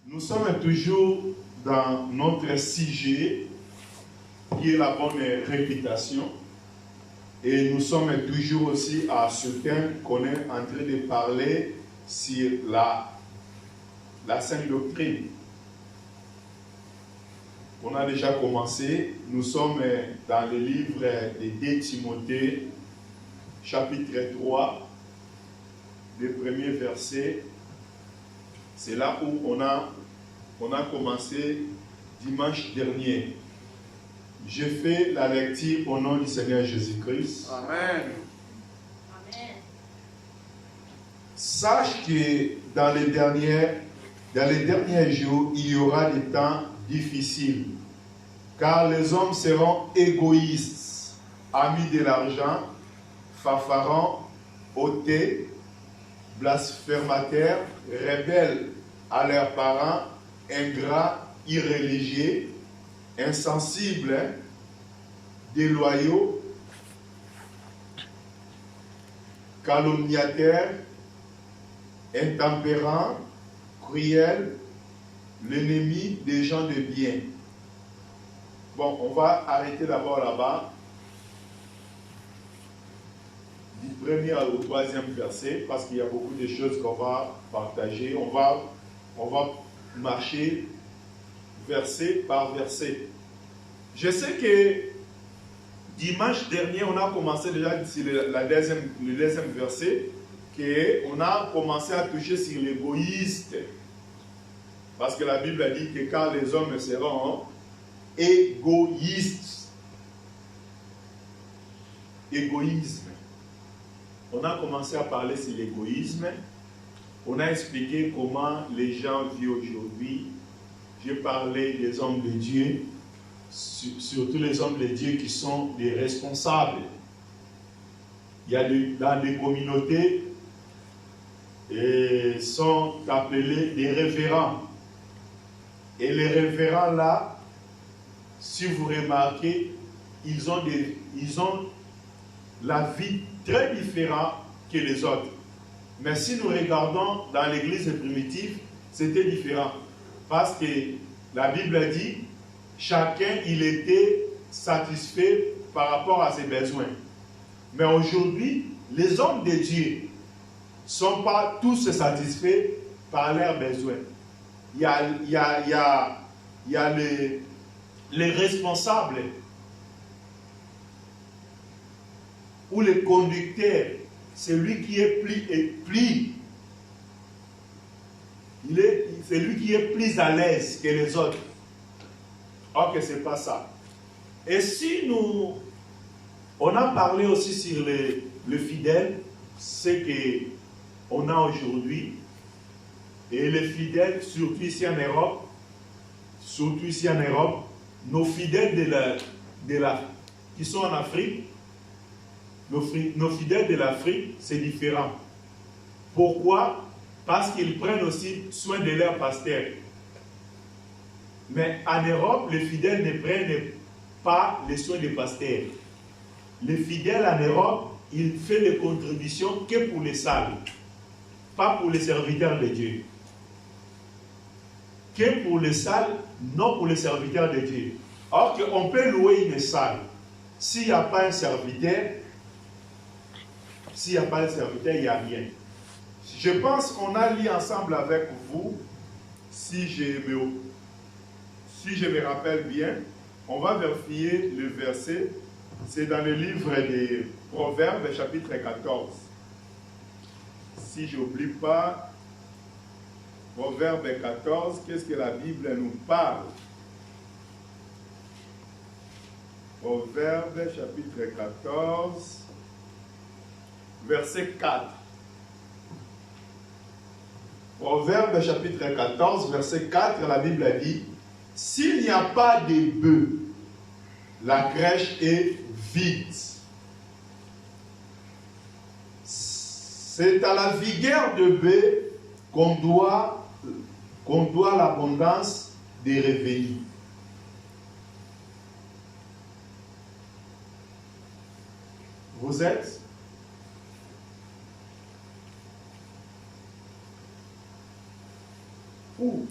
Nous sommes toujours dans notre sujet qui est la bonne réputation. Et nous sommes toujours aussi à ce thème qu'on est en train de parler sur la sainte doctrine. On a déjà commencé. Nous sommes dans le livre de 2 Timothée, chapitre 3, le premier verset. C'est là où on a commencé dimanche dernier. Je fais la lecture au nom du Seigneur Jésus-Christ. Amen. Amen. Sache que dans les derniers jours, il y aura des temps difficiles, car les hommes seront égoïstes, amis de l'argent, fanfarons, hautais, blasphémateurs, rebelles à leurs parents, ingrats, irréligieux, insensibles, déloyaux, calomniateurs, intempérants, cruels, l'ennemi des gens de bien. Bon, on va arrêter d'abord là-bas, du premier au troisième verset, parce qu'il y a beaucoup de choses qu'on va partager. On va marcher verset par verset. Je sais que dimanche dernier, on a commencé déjà sur le deuxième verset, qu'on a commencé à toucher sur l'égoïste. Parce que la Bible a dit que quand les hommes seront égoïstes, égoïsme. On a commencé à parler sur l'égoïsme. On a expliqué comment les gens vivent aujourd'hui. J'ai parlé des hommes de Dieu, surtout les hommes de Dieu qui sont des responsables. Il y a dans des communautés et sont appelés des révérends. Et les révérends là, si vous remarquez, ils ont la vie très différente que les autres. Mais si nous regardons dans l'église primitive, c'était différent. Parce que la Bible a dit, chacun il était satisfait par rapport à ses besoins. Mais aujourd'hui, les hommes de Dieu ne sont pas tous satisfaits par leurs besoins. Il y a les responsables ou les conducteurs, c'est lui qui est c'est lui qui est plus à l'aise que les autres. Ok, c'est pas ça. Et si on a parlé aussi sur le fidèle, ce qu'on a aujourd'hui, et les fidèles, surtout ici en Europe, nos fidèles qui sont en Afrique, nos fidèles de l'Afrique, c'est différent. Pourquoi? Parce qu'ils prennent aussi soin de leurs pasteurs. Mais en Europe, les fidèles ne prennent pas les soins des pasteurs. Les fidèles en Europe, ils font les contributions que pour les salles, pas pour les serviteurs de Dieu. Que pour les salles, non pour les serviteurs de Dieu. Or qu'on peut louer une salle. S'il n'y a pas un serviteur, il n'y a rien. Je pense qu'on a lu ensemble avec vous, si je me rappelle bien, on va vérifier le verset. C'est dans le livre des Proverbes, chapitre 14. Si je n'oublie pas, Proverbe 14, qu'est-ce que la Bible nous parle? Proverbe, chapitre 14, verset 4. Proverbe, chapitre 14, verset 4, la Bible a dit, « S'il n'y a pas de bœufs, la crèche est vide. C'est à la vigueur de bœufs qu'on doit l'abondance des revenus. » Vous êtes? Où?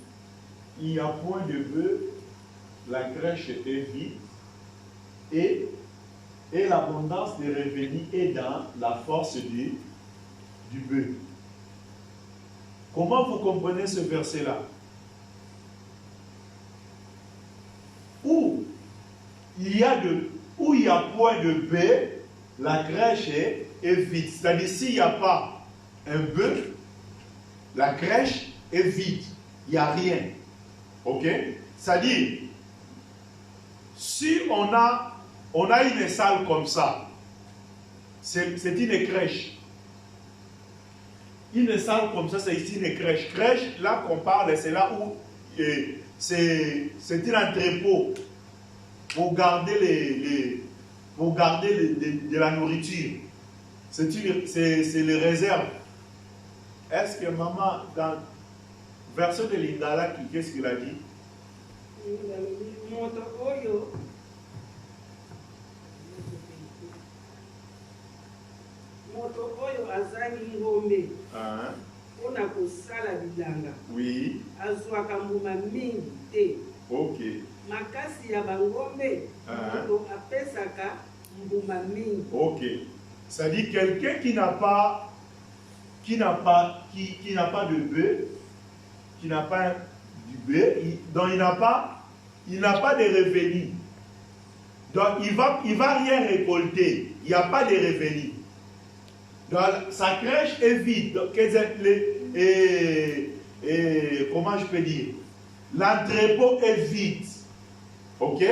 il n'y a point de bœuf, la crèche est vide et l'abondance des revenus est dans la force du bœuf. Comment vous comprenez ce verset-là? Où il y a point de bœuf, la crèche est vide. C'est-à-dire, s'il n'y a pas un bœuf, la crèche est vide. Il n'y a rien. Ok? C'est-à-dire, si on a une salle comme ça, c'est une crèche. Une salle comme ça, c'est ici une crèche. Crèche, là qu'on parle, c'est là où c'est un entrepôt pour garder de la nourriture. C'est les réserves. Est-ce que maman, dans le verset de Lingala, qu'est-ce qu'il a dit? Moto oyo azali ngombe mpona kosala bilanga oui azwaka mbuma mingi te ok makasi ya bangombe moto apesaka mbuma mingi ok ça dit quelqu'un qui n'a pas de bœuf, qui n'a pas du bœuf, donc il n'a pas de revenus, donc il va rien récolter, il n'y a pas de revenus. Donc, sa crèche est vide. Donc, comment je peux dire? L'entrepôt est vide. Ok?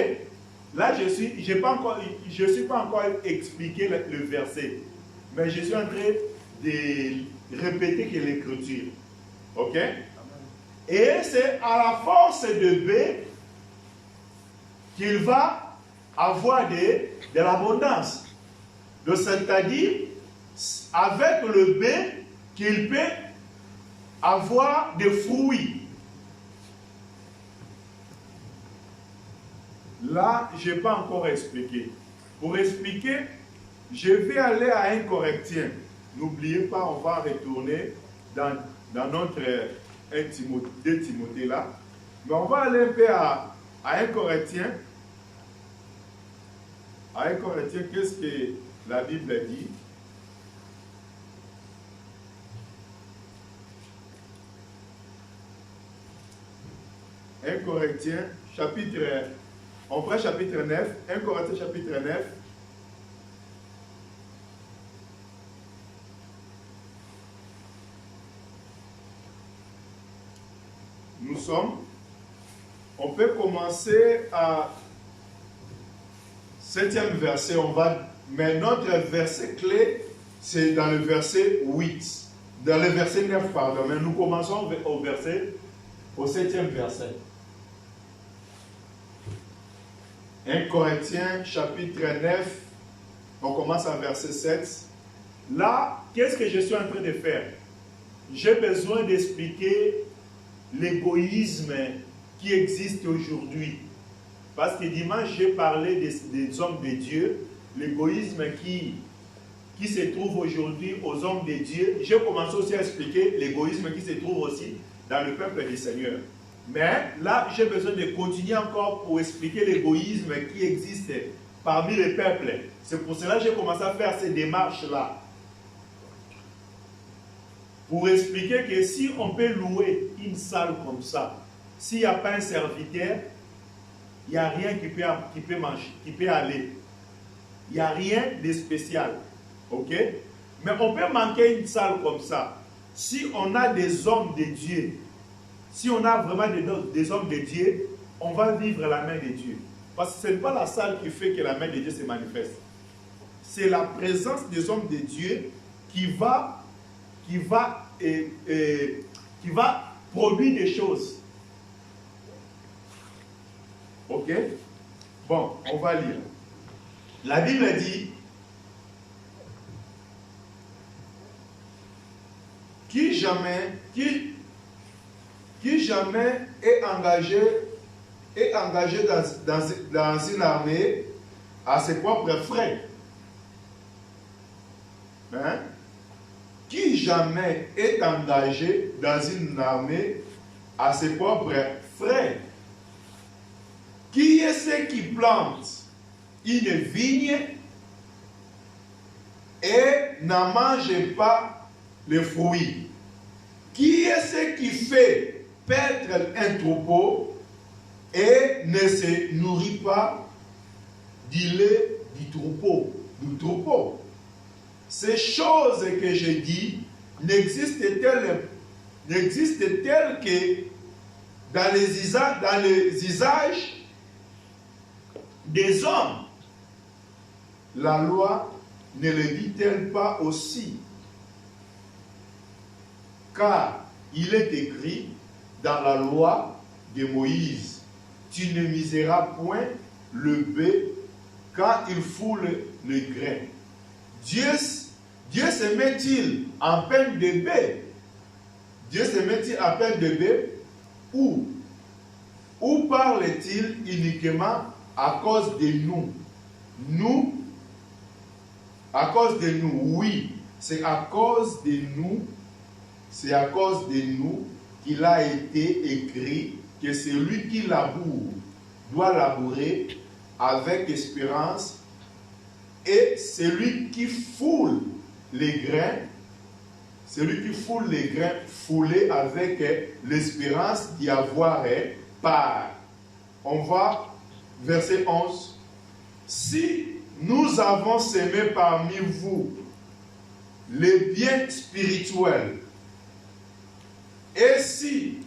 Là, je suis pas encore expliqué le verset. Mais je suis en train de répéter que l'écriture. Ok? Et c'est à la force de B qu'il va avoir de l'abondance. Donc, c'est-à-dire, avec le B, qu'il peut avoir des fruits. Là, je n'ai pas encore expliqué. Pour expliquer, je vais aller à 1 Corinthiens. N'oubliez pas, on va retourner dans notre 2 Timothée là. Mais on va aller un peu à 1 Corinthiens. À 1 Corinthiens, qu'est-ce que la Bible dit? Un Corinthiens, on prend chapitre 9, 1 Corinthiens chapitre 9. On peut commencer à 7e verset, mais notre verset clé, c'est dans le verset 8, dans le verset 9, pardon, mais nous commençons au 7e verset. 1 Corinthiens chapitre 9, on commence à verset 7. Là, qu'est-ce que je suis en train de faire? J'ai besoin d'expliquer l'égoïsme qui existe aujourd'hui. Parce que dimanche, j'ai parlé des hommes de Dieu, l'égoïsme qui se trouve aujourd'hui aux hommes de Dieu. J'ai commencé aussi à expliquer l'égoïsme qui se trouve aussi dans le peuple du Seigneur. Mais là, j'ai besoin de continuer encore pour expliquer l'égoïsme qui existe parmi les peuples. C'est pour cela que j'ai commencé à faire ces démarches-là. Pour expliquer que si on peut louer une salle comme ça, s'il n'y a pas un serviteur, il n'y a rien qui peut manger, qui peut aller. Il n'y a rien de spécial. Ok? Mais on peut manquer une salle comme ça. Si on a des hommes de Dieu, si on a vraiment des hommes de Dieu, on va vivre la main de Dieu. Parce que ce n'est pas la salle qui fait que la main de Dieu se manifeste. C'est la présence des hommes de Dieu qui va produire des choses. Ok? Bon, on va lire. La Bible dit, qui jamais est engagé dans une armée à ses propres frais. Hein? Qui jamais est engagé dans une armée à ses propres frères. Qui est ce qui plante une vigne et n'en mange pas les fruits? Qui est ce qui fait paître un troupeau et ne se nourrit pas du lait du troupeau? Ces choses que je dis n'existent-elles que dans les usages des hommes? La loi ne le dit-elle pas aussi? Car il est écrit dans la loi de Moïse, tu ne miseras point le bœuf quand il foule le grain. Dieu se met-il en peine de bœuf? Dieu se met-il en peine de bœuf? Ou parle-t-il uniquement à cause de nous? À cause de nous, oui, c'est à cause de nous. C'est à cause de nous qu'il a été écrit que celui qui laboure doit labourer avec espérance, et celui qui foule les grains, fouler avec l'espérance d'y avoir part. On va, verset 11. Si nous avons semé parmi vous les biens spirituels, et si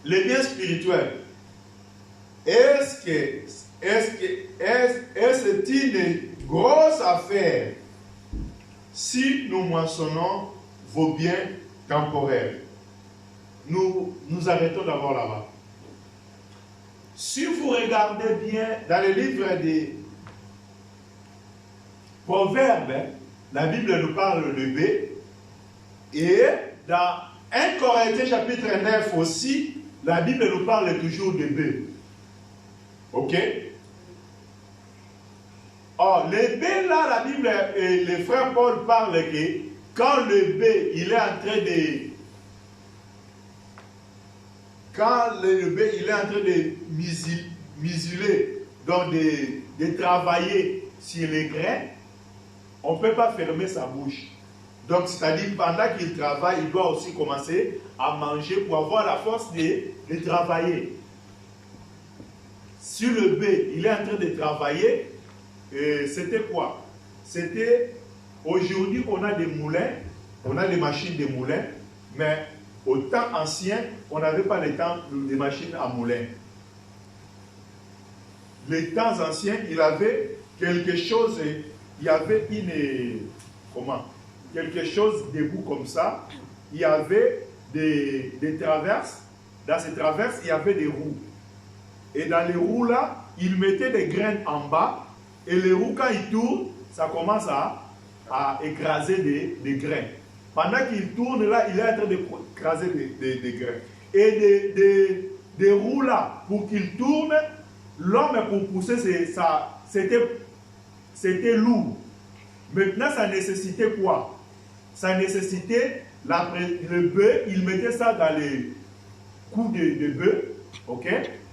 les biens spirituels, est-ce une grosse affaire si nous moissonnons vos biens temporels? Nous arrêtons d'abord là-bas. Si vous regardez bien dans le livre des Proverbes, la Bible nous parle de bœuf, et dans 1 Corinthiens chapitre 9 aussi, la Bible nous parle toujours de bœuf. Ok? Or, le bœuf là, la Bible, et le frère Paul parle que quand le bœuf, il est en train de... Quand le bœuf, il est en train de museler, donc de travailler sur les grains, on ne peut pas fermer sa bouche. Donc, c'est-à-dire, pendant qu'il travaille, il doit aussi commencer à manger pour avoir la force de travailler. Sur le bœuf, il est en train de travailler. C'était quoi? C'était, aujourd'hui, on a des moulins, on a des machines de moulins, mais au temps ancien, on n'avait pas les machines à moulin. Les temps anciens, il avait quelque chose, il y avait quelque chose debout comme ça, il y avait des traverses, dans ces traverses, il y avait des roues. Et dans les roues là, il mettait des graines en bas, et les roues, quand ils tournent, ça commence à écraser des grains. Pendant qu'il tourne là, il est en train d'écraser des grains. Et des roues là, pour qu'il tourne, l'homme pour pousser, c'était lourd. Maintenant, ça nécessitait quoi? Ça nécessitait le bœuf, il mettait ça dans les coups de bœuf, ok?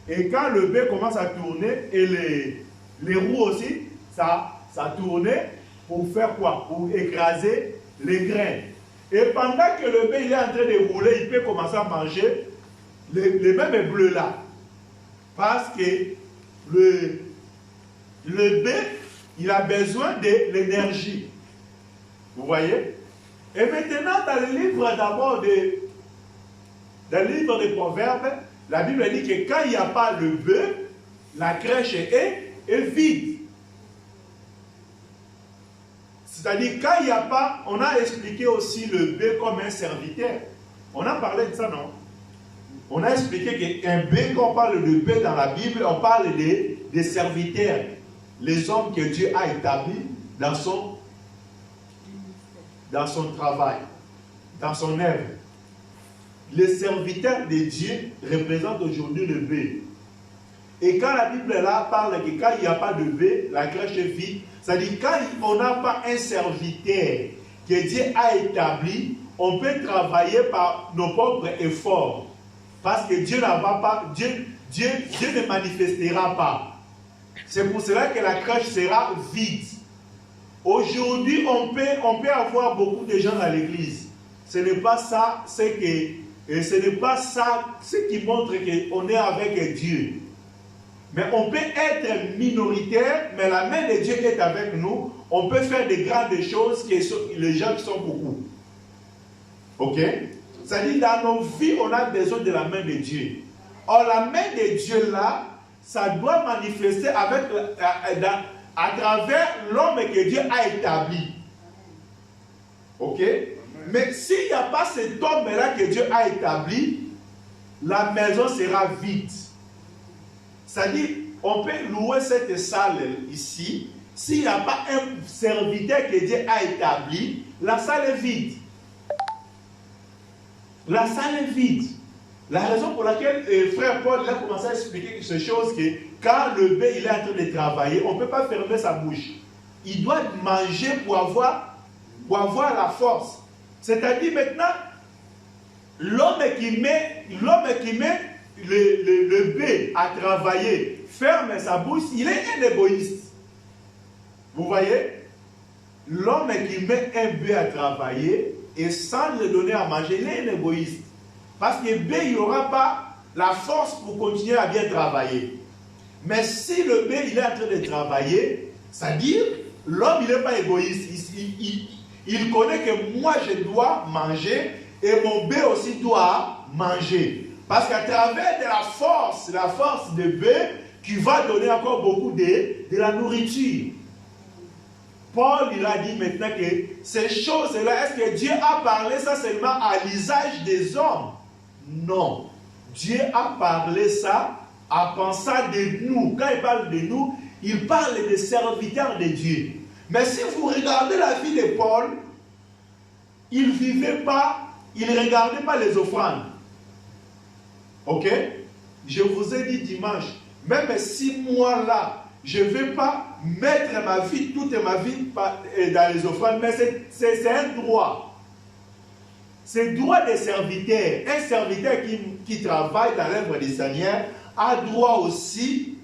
Et quand le bœuf commence à tourner, et les roues aussi, ça tournait pour faire quoi? Pour écraser les grains. Et pendant que le bœuf il est en train de rouler, il peut commencer à manger les mêmes bleus là. Parce que le bœuf, il a besoin de l'énergie. Vous voyez? Et maintenant, dans le livre d'abord dans le livre des Proverbes, la Bible dit que quand il n'y a pas le bœuf, la crèche est vide. C'est-à-dire, quand il n'y a pas, on a expliqué aussi le bœuf comme un serviteur. On a parlé de ça, non? On a expliqué qu'un bœuf, quand on parle de bœuf dans la Bible, on parle des serviteurs. Les hommes que Dieu a établis dans son travail, dans son œuvre. Les serviteurs de Dieu représentent aujourd'hui le bœuf. Et quand la Bible là parle que quand il n'y a pas de bœuf, la crèche est vide, c'est-à-dire quand on n'a pas un serviteur que Dieu a établi, on peut travailler par nos propres efforts. Parce que Dieu ne manifestera pas. C'est pour cela que la crèche sera vide. Aujourd'hui, on peut avoir beaucoup de gens dans l'église. Ce n'est pas ça, ce qui montre qu'on est avec Dieu. Mais on peut être minoritaire, mais la main de Dieu est avec nous. On peut faire des grandes choses que les gens qui sont beaucoup. Ok? C'est-à-dire, dans nos vies, on a besoin de la main de Dieu. Or, la main de Dieu là, ça doit manifester à travers l'homme que Dieu a établi. Ok? Mais s'il n'y a pas cet homme-là que Dieu a établi, la maison sera vide. C'est-à-dire, on peut louer cette salle ici. S'il n'y a pas un serviteur que Dieu a établi, la salle est vide. La salle est vide. La raison pour laquelle frère Paul a commencé à expliquer ces choses, que quand le bœuf il est en train de travailler, on ne peut pas fermer sa bouche. Il doit manger pour avoir la force. C'est-à-dire maintenant, l'homme qui met le bœuf à travailler, ferme sa bouche, il est un égoïste. Vous voyez? L'homme qui met un bœuf à travailler et sans le donner à manger, il est un égoïste. Parce que le bœuf, il n'aura pas la force pour continuer à bien travailler. Mais si le bœuf, il est en train de travailler, c'est-à-dire, l'homme, il n'est pas égoïste. Il connaît que moi, je dois manger et mon bœuf aussi doit manger. Parce qu'à travers de la force de bœuf, qui va donner encore beaucoup de la nourriture. Paul, il a dit maintenant que ces choses-là, est-ce que Dieu a parlé ça seulement à l'usage des hommes? Non. Dieu a parlé ça en pensant de nous. Quand il parle de nous, il parle des serviteurs de Dieu. Mais si vous regardez la vie de Paul, il ne vivait pas, il ne regardait pas les offrandes. Ok? Je vous ai dit dimanche, même si moi là, je ne vais pas mettre ma vie, toute ma vie dans les offrandes, mais c'est un droit. C'est le droit des serviteurs. Un serviteur qui travaille dans l'œuvre du Seigneur a droit aussi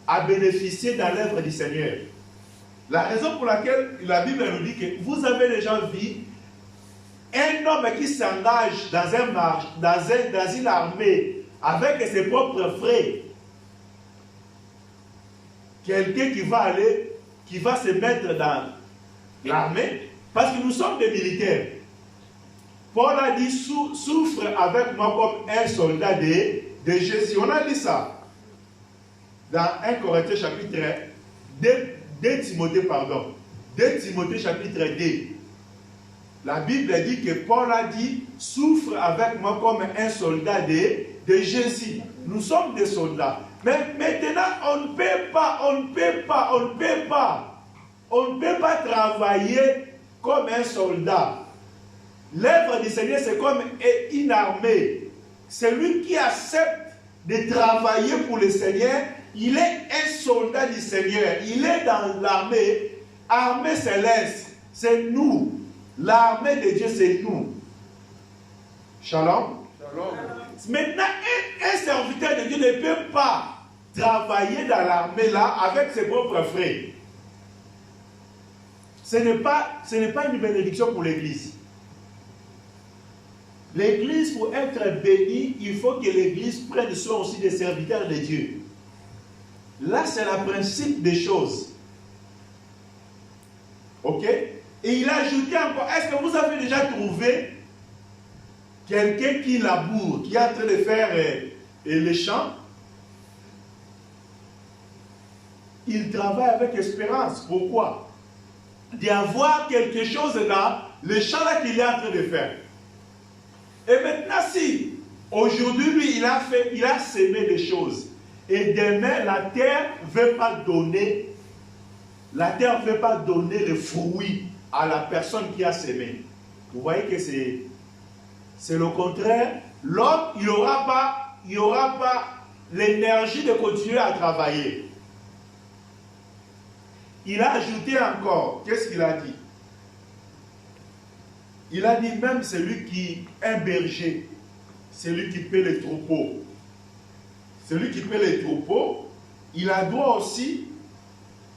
à bénéficier dans l'œuvre du Seigneur. La raison pour laquelle la Bible nous dit que vous avez déjà vu un homme qui s'engage dans une armée avec ses propres frais. Quelqu'un qui va se mettre dans l'armée, parce que nous sommes des militaires. Paul a dit, souffre avec moi comme un soldat de Jésus. On a dit ça dans 1 Corinthiens chapitre 2 Timothée chapitre 2. La Bible dit que Paul a dit, souffre avec moi comme un soldat de Jésus. Nous sommes des soldats. Mais maintenant, on ne peut pas travailler comme un soldat. L'œuvre du Seigneur, c'est comme une armée. Celui qui accepte de travailler pour le Seigneur, il est un soldat du Seigneur. Il est dans l'armée céleste. C'est nous. L'armée de Dieu, c'est nous. Shalom. Shalom. Maintenant, un serviteur de Dieu ne peut pas travailler dans l'armée là avec ses propres frais. Ce n'est pas une bénédiction pour l'Église. L'Église, pour être bénie, il faut que l'Église prenne soin aussi des serviteurs de Dieu. Là, c'est le principe des choses. Ok? Et il a ajouté encore, est-ce que vous avez déjà trouvé quelqu'un qui laboure, qui est en train de faire les champs? Il travaille avec espérance. Pourquoi? D'avoir quelque chose là, le champ là qu'il est en train de faire. Et maintenant, si aujourd'hui, lui, il a semé des choses, et demain, la terre ne veut pas donner le fruit à la personne qui a semé. Vous voyez que c'est le contraire. L'homme, il n'aura pas l'énergie de continuer à travailler. Il a ajouté encore, qu'est-ce qu'il a dit? Il a dit même celui qui est un berger, celui qui paie les troupeaux. Celui qui paie les troupeaux, il a droit aussi,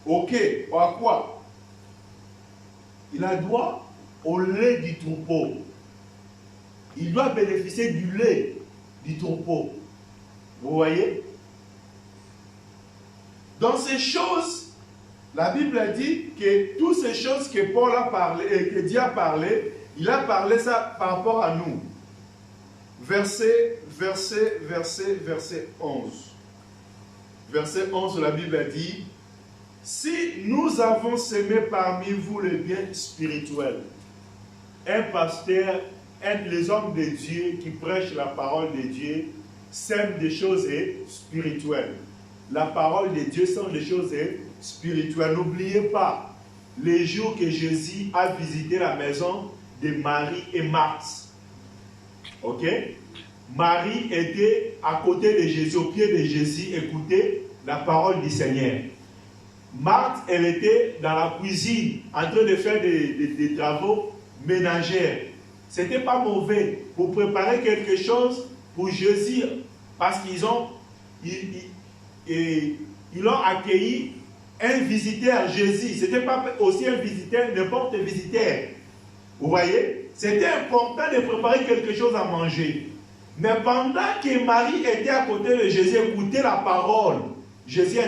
ok, à quoi? Il a droit au lait du troupeau. Il doit bénéficier du lait du troupeau. Vous voyez? Dans ces choses, la Bible a dit que toutes ces choses que Paul a parlé, que Dieu a parlé, il a parlé ça par rapport à nous. Verset 11. Verset 11, la Bible a dit, si nous avons semé parmi vous le bien spirituel, un pasteur, les hommes de Dieu qui prêchent la parole de Dieu, sèment des choses spirituelles. La parole de Dieu sont des choses spirituelles. N'oubliez pas les jours que Jésus a visité la maison de Marie et Marthe. Ok? Marie était à côté de Jésus, au pied de Jésus, écoutait la parole du Seigneur. Marthe, elle était dans la cuisine, en train de faire des travaux ménagers. Ce n'était pas mauvais pour préparer quelque chose pour Jésus, parce qu'ils ont accueilli un visiteur, Jésus. Ce n'était pas aussi un visiteur, n'importe quel visiteur. Vous voyez? C'était important de préparer quelque chose à manger. Mais pendant que Marie était à côté de Jésus, écoutait la parole, Jésus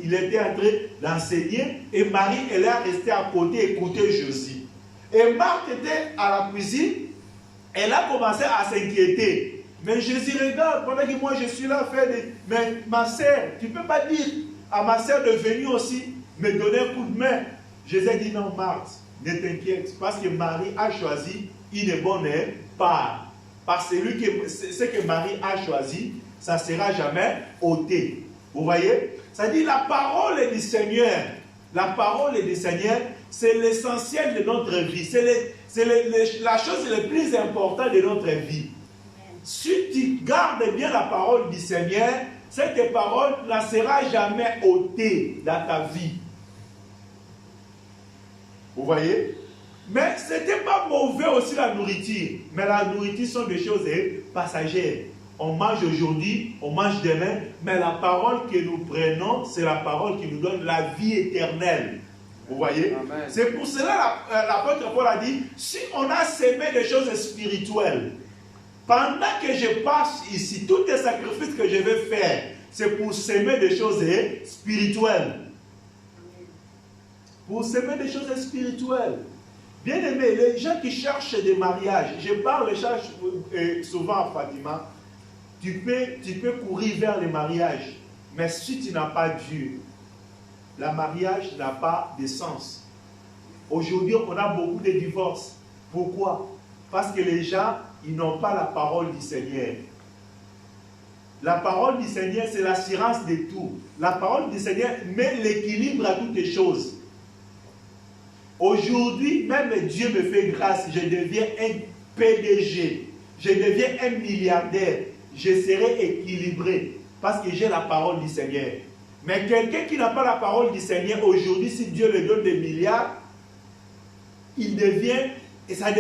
il était en train d'enseigner et Marie, elle est restée à côté, écouter Jésus. Et Marthe était à la cuisine, elle a commencé à s'inquiéter. Mais Jésus regarde, pendant que moi je suis là, mais ma sœur, tu ne peux pas dire à ma sœur de venir aussi me donner un coup de main. Jésus a dit non, Marthe, ne t'inquiète, parce que Marie a choisi une bonne part. Parce que ce que Marie a choisi, ça ne sera jamais ôté. Vous voyez? Ça dit la parole du Seigneur. La parole du Seigneur, c'est l'essentiel de notre vie. C'est la chose la plus importante de notre vie. Si tu gardes bien la parole du Seigneur, cette parole ne sera jamais ôtée dans ta vie. Vous voyez? Mais ce n'était pas mauvais aussi la nourriture. Mais la nourriture sont des choses passagères. On mange aujourd'hui, on mange demain. Mais la parole que nous prenons, c'est la parole qui nous donne la vie éternelle. Vous voyez? C'est pour cela l'apôtre Paul a dit, si on a semé des choses spirituelles, pendant que je passe ici, tous les sacrifices que je vais faire, c'est pour semer des choses spirituelles. Pour semer des choses spirituelles. Bien aimé, les gens qui cherchent des mariages, je parle souvent à Fatima, tu peux courir vers les mariages, mais si tu n'as pas Dieu, le mariage n'a pas de sens. Aujourd'hui, on a beaucoup de divorces. Pourquoi? Parce que les gens, ils n'ont pas la parole du Seigneur. La parole du Seigneur, c'est l'assurance de tout. La parole du Seigneur met l'équilibre à toutes les choses. Aujourd'hui, même Dieu me fait grâce, je deviens un PDG, je deviens un milliardaire, je serai équilibré parce que j'ai la parole du Seigneur. Mais quelqu'un qui n'a pas la parole du Seigneur, aujourd'hui, si Dieu lui donne des milliards, il devient, et ça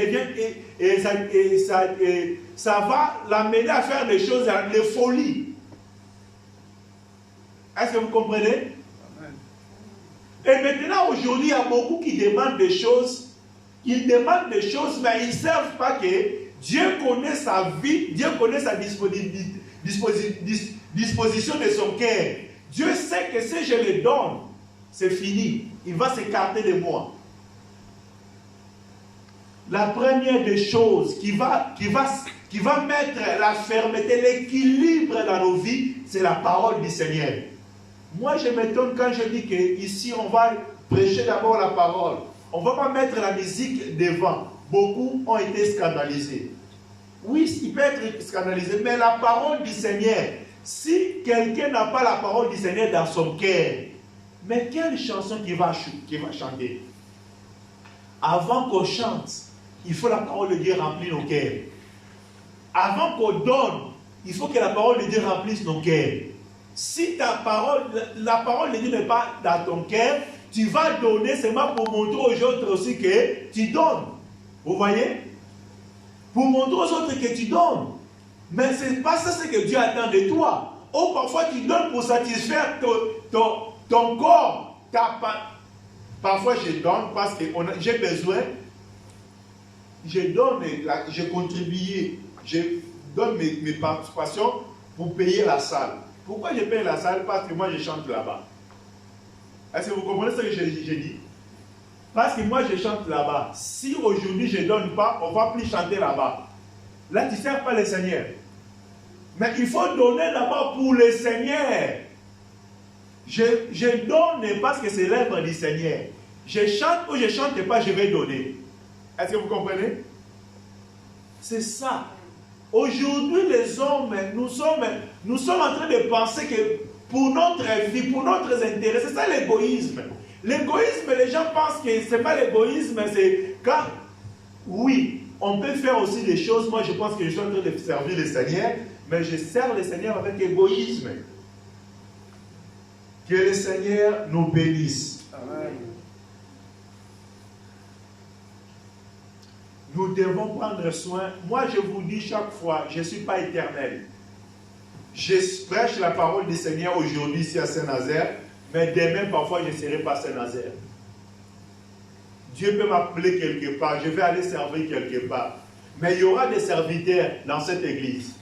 va l'amener à faire des choses, des folies. Est-ce que vous comprenez? Et maintenant, aujourd'hui, il y a beaucoup qui demandent des choses. Ils demandent des choses, mais ils ne savent pas que Dieu connaît sa vie, Dieu connaît sa disposition de son cœur. Dieu sait que si je le donne, c'est fini. Il va s'écarter de moi. La première des choses qui va mettre la fermeté, l'équilibre dans nos vies, c'est la parole du Seigneur. Moi, je m'étonne quand je dis qu'ici, on va prêcher d'abord la parole. On ne va pas mettre la musique devant. Beaucoup ont été scandalisés. Oui, il peut être scandalisé, mais la parole du Seigneur, si quelqu'un n'a pas la parole du Seigneur dans son cœur, mais quelle chanson qu'il va chanter? Avant qu'on chante, il faut la parole de Dieu remplir nos cœurs. Avant qu'on donne, il faut que la parole de Dieu remplisse nos cœurs. Si la parole de Dieu n'est pas dans ton cœur, tu vas donner seulement pour montrer aux autres aussi que tu donnes. Vous voyez? Pour montrer aux autres que tu donnes. Mais ce n'est pas ça ce que Dieu attend de toi. Ou parfois tu donnes pour satisfaire ton corps. Parfois je donne parce que j'ai besoin. Je donne, je contribue, je donne mes participations pour payer la salle. Pourquoi je paye la salle? Parce que moi je chante là-bas. Est-ce que vous comprenez ce que j'ai dit? Parce que moi je chante là-bas. Si aujourd'hui je ne donne pas, on ne va plus chanter là-bas. Là tu ne sers pas le Seigneur. Mais il faut donner d'abord pour le Seigneur. Je donne parce que c'est l'œuvre du Seigneur. Je chante ou je ne chante pas, je vais donner. Est-ce que vous comprenez? C'est ça. Aujourd'hui, les hommes, nous sommes en train de penser que pour notre vie, pour notre intérêt, c'est ça l'égoïsme. L'égoïsme, les gens pensent que ce n'est pas l'égoïsme, c'est quand, oui, on peut faire aussi des choses. Moi, je pense que je suis en train de servir le Seigneur, mais je sers le Seigneur avec égoïsme. Que le Seigneur nous bénisse. Amen. Nous devons prendre soin. Moi, je vous dis chaque fois, je ne suis pas éternel. Je prêche la parole du Seigneur aujourd'hui ici à Saint-Nazaire, mais demain, parfois, je ne serai pas à Saint-Nazaire. Dieu peut m'appeler quelque part, je vais aller servir quelque part. Mais il y aura des serviteurs dans cette église.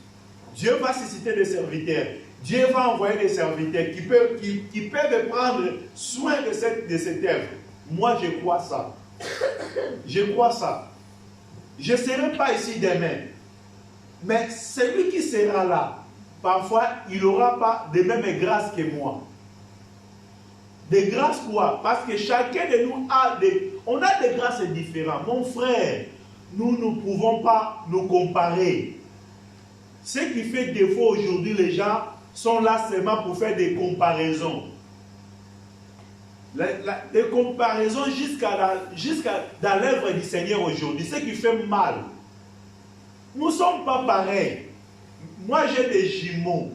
Dieu va susciter des serviteurs. Dieu va envoyer des serviteurs qui peuvent prendre soin de cette œuvre. Moi, je crois ça. Je crois ça. Je ne serai pas ici demain. Mais celui qui sera là, parfois, il n'aura pas de même grâce que moi. Des grâces quoi? Parce que chacun de nous a des grâces différentes. Mon frère, nous ne pouvons pas nous comparer. Ce qui fait défaut aujourd'hui, les gens sont là seulement pour faire des comparaisons. Des comparaisons jusqu'à dans l'œuvre du Seigneur aujourd'hui. Ce qui fait mal. Nous ne sommes pas pareils. Moi, j'ai des jumeaux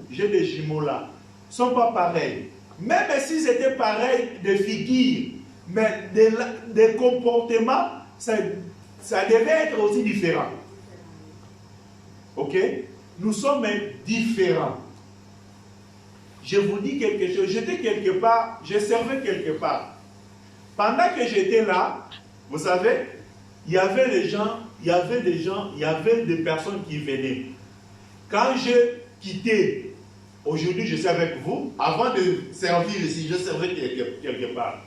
là. Ils ne sont pas pareils. Même s'ils étaient pareils de figures, mais des comportements, ça devait être aussi différent. Ok? Nous sommes différents. Je vous dis quelque chose. J'étais quelque part, je servais quelque part. Pendant que j'étais là, vous savez, il y avait des personnes qui venaient. Quand j'ai quitté, aujourd'hui je suis avec vous, avant de servir ici, je servais quelque part.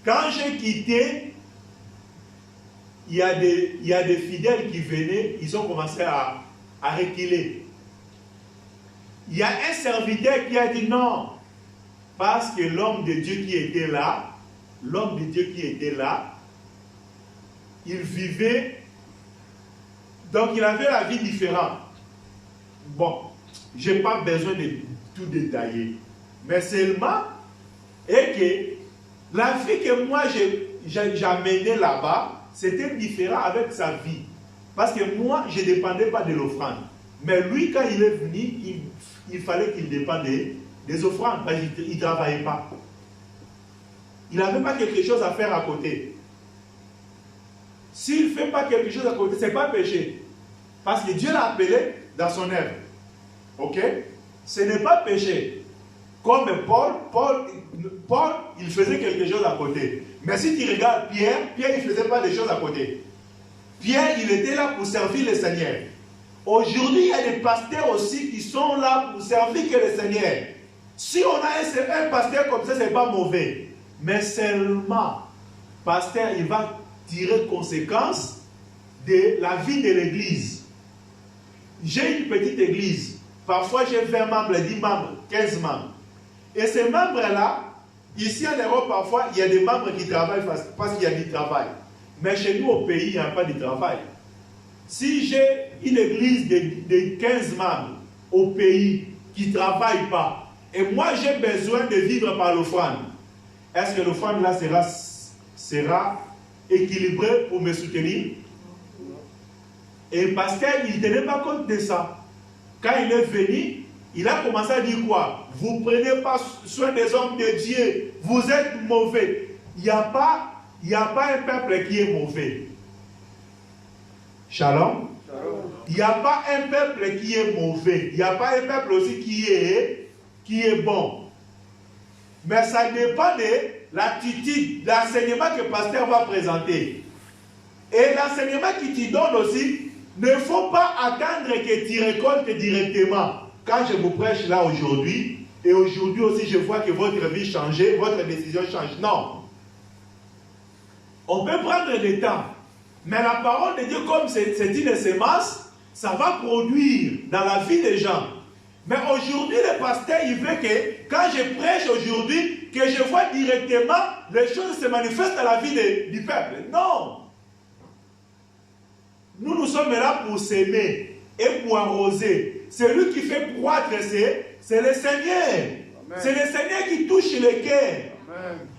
Quand j'ai quitté, il y a des fidèles qui venaient, ils ont commencé à reculer. Il y a un serviteur qui a dit non, parce que l'homme de Dieu qui était là, il vivait, donc il avait la vie différente. Bon, je n'ai pas besoin de tout détailler, mais seulement, et que la vie que moi j'amenais là-bas, c'était différent avec sa vie. Parce que moi, je ne dépendais pas de l'offrande. Mais lui, quand il est venu, il fallait qu'il dépende des offrandes. Parce qu'il ne travaillait pas. Il n'avait pas quelque chose à faire à côté. S'il ne fait pas quelque chose à côté, ce n'est pas péché. Parce que Dieu l'a appelé dans son œuvre. Ok? Ce n'est pas péché. Comme Paul, il faisait quelque chose à côté. Mais si tu regardes Pierre, il ne faisait pas des choses à côté. Pierre, il était là pour servir le Seigneur. Aujourd'hui, il y a des pasteurs aussi qui sont là pour servir que le Seigneur. Si on a un pasteur comme ça, ce n'est pas mauvais. Mais seulement, pasteur, il va tirer conséquence de la vie de l'église. J'ai une petite église. Parfois, j'ai 20 membres, 10 membres, 15 membres. Et ces membres-là, ici en Europe, parfois, il y a des membres qui travaillent parce qu'il y a du travail. Mais chez nous, au pays, il n'y a pas de travail. Si j'ai une église de 15 membres au pays qui ne travaillent pas, et moi j'ai besoin de vivre par l'offrande, est-ce que l'offrande là sera équilibrée pour me soutenir? Et le pasteur, il ne tenait pas compte de ça. Quand il est venu, il a commencé à dire quoi? Vous ne prenez pas soin des hommes de Dieu, vous êtes mauvais. Il n'y a pas un peuple qui est mauvais. Shalom. Il n'y a pas un peuple qui est mauvais. Il n'y a pas un peuple aussi qui est bon. Mais ça dépend de l'attitude, l'enseignement que le pasteur va présenter. Et l'enseignement qu'il te donne aussi, ne faut pas attendre que tu récoltes directement. Quand je vous prêche là aujourd'hui, et aujourd'hui aussi je vois que votre vie change, votre décision change. Non. On peut prendre le temps. Mais la parole de Dieu, comme c'est une sémence, ça va produire dans la vie des gens. Mais aujourd'hui, le pasteur, il veut que, quand je prêche aujourd'hui, que je vois directement les choses se manifestent dans la vie du peuple. Non. Nous sommes là pour s'aimer et pour arroser. Celui qui fait croître, c'est le Seigneur. C'est le Seigneur qui touche le cœur.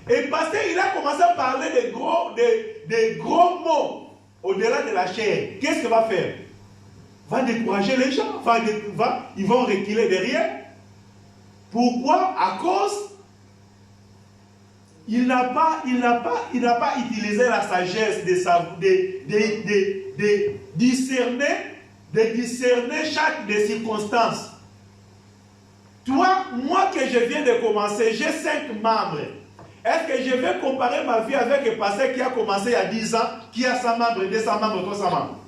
Et le pasteur, il a commencé à parler de gros mots au-delà de la chair. Qu'est-ce qu'il va faire? Va décourager les gens, ils vont reculer derrière. Pourquoi? À cause il n'a pas utilisé la sagesse de discerner chaque des circonstances. Toi, moi que je viens de commencer, j'ai 5 membres. Est-ce que je vais comparer ma vie avec un pasteur qui a commencé il y a 10 ans, qui a 100 membres, 200 membres, 300 membres?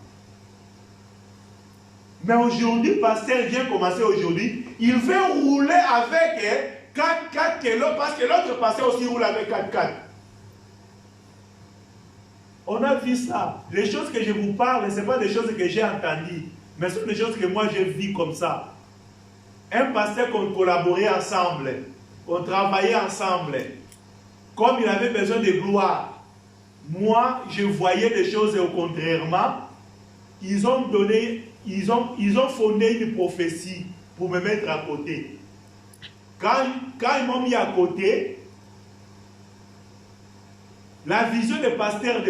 Mais aujourd'hui, le pasteur vient commencer aujourd'hui, il veut rouler avec 4 kilos, parce que l'autre pasteur aussi roule avec 4. On a vu ça. Les choses que je vous parle, ce n'est pas des choses que j'ai entendues, mais ce sont des choses que moi je vis comme ça. Un pasteur qu'on collaborait ensemble, on travaillait ensemble, comme il avait besoin de gloire. Moi, je voyais des choses au contrairement. Ils ont fondé une prophétie pour me mettre à côté. Quand ils m'ont mis à côté, la vision du pasteur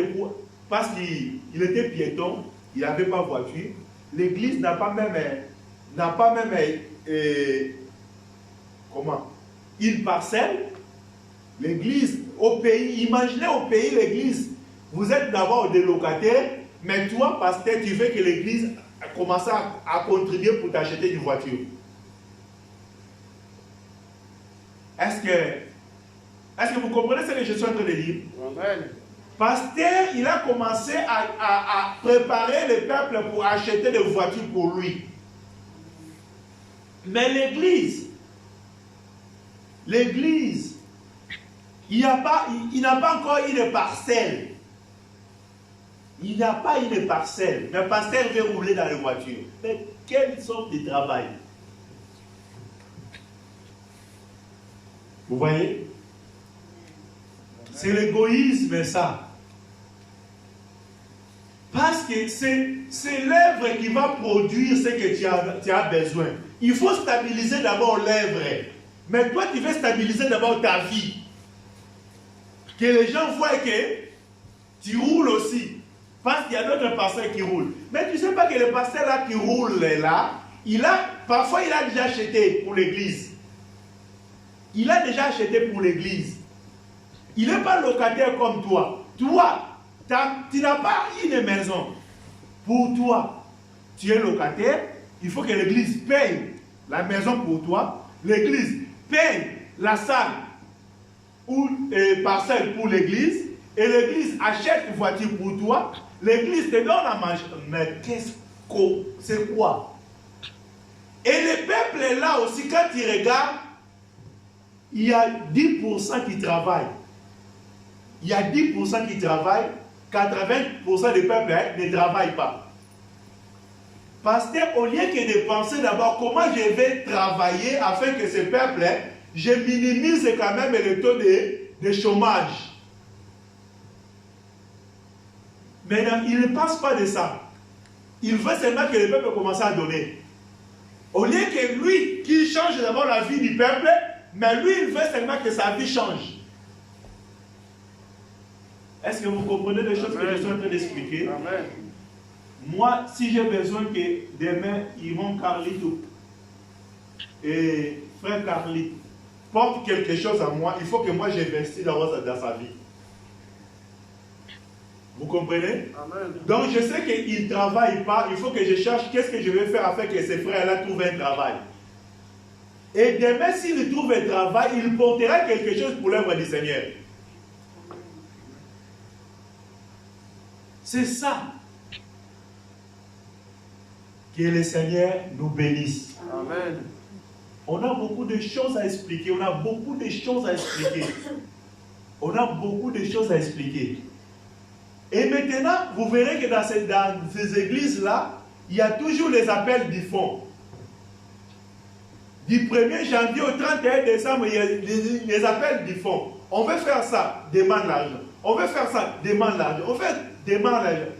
parce qu'il était piéton, il n'avait pas voiture, l'église n'a pas même une parcelle. L'église au pays, imaginez au pays l'église, vous êtes d'abord des locataires, mais toi, pasteur, tu veux que l'église commence à contribuer pour t'acheter une voiture. Est-ce que vous comprenez ce que je suis en train de dire? Amen. Pasteur, il a commencé à préparer le peuple pour acheter des voitures pour lui. Mais l'église, il n'a pas encore une parcelle. Il n'a pas une parcelle. Mais le pasteur veut rouler dans les voitures. Mais quelle sorte de travail? Vous voyez? C'est l'égoïsme, ça. Parce que c'est l'œuvre qui va produire ce que tu as besoin. Il faut stabiliser d'abord l'œuvre. Mais toi, tu veux stabiliser d'abord ta vie. Que les gens voient que tu roules aussi. Parce qu'il y a d'autres pasteurs qui roulent. Mais tu ne sais pas que le pasteur là qui roule là, parfois il a déjà acheté pour l'église. Il a déjà acheté pour l'église. Il n'est pas locataire comme toi. Toi, tu n'as pas une maison. Pour toi, tu es locataire. Il faut que l'église paye la maison pour toi. L'église paye la salle ou parcelle pour l'église. Et l'église achète une voiture pour toi. L'église te donne à manger. Mais c'est quoi? Et le peuple est là aussi, quand tu regardes, il y a 10% qui travaillent. Il y a 10% qui travaillent, 80% du peuple ne travaillent pas. Parce qu'au lieu que de penser d'abord comment je vais travailler afin que ce peuple, je minimise quand même le taux de chômage. Maintenant, il ne pense pas de ça. Il veut seulement que le peuple commence à donner. Au lieu que lui, qui change d'abord la vie du peuple, mais lui, il veut seulement que sa vie change. Est-ce que vous comprenez les choses que je suis en train d'expliquer? Moi, si j'ai besoin que demain, Yvon Carlito et frère Carlito portent quelque chose à moi, il faut que moi j'investisse dans sa vie. Vous comprenez? Amen. Donc je sais qu'il ne travaille pas, il faut que je cherche qu'est-ce que je vais faire afin que ces frères-là trouvent un travail. Et demain, s'ils trouvent un travail, il portera quelque chose pour l'œuvre du Seigneur. C'est ça. Que le Seigneur nous bénisse. Amen. On a beaucoup de choses à expliquer. On a beaucoup de choses à expliquer. On a beaucoup de choses à expliquer. Et maintenant, vous verrez que dans ces églises-là, il y a toujours les appels du fond. Du 1er janvier au 31 décembre, il y a les appels du fond. On veut faire ça, demande l'argent. On veut faire ça, demande l'argent. On veut demande l'argent.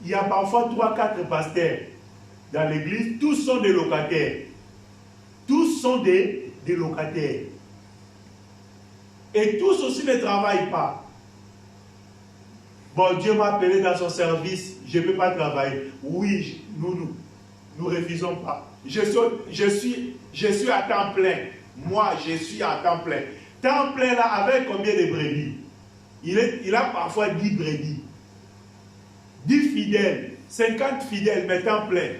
Il y a parfois 3-4 pasteurs dans l'église, tous sont des locataires. Tous sont des locataires. Et tous aussi ne travaillent pas. Bon, Dieu m'a appelé dans son service, je ne peux pas travailler. Oui, nous refusons pas. Je suis à temps plein. Moi, je suis à temps plein. Temps plein là, avec combien de brebis? Il a parfois 10 brebis. 10 fidèles, 50 fidèles, mais temps plein.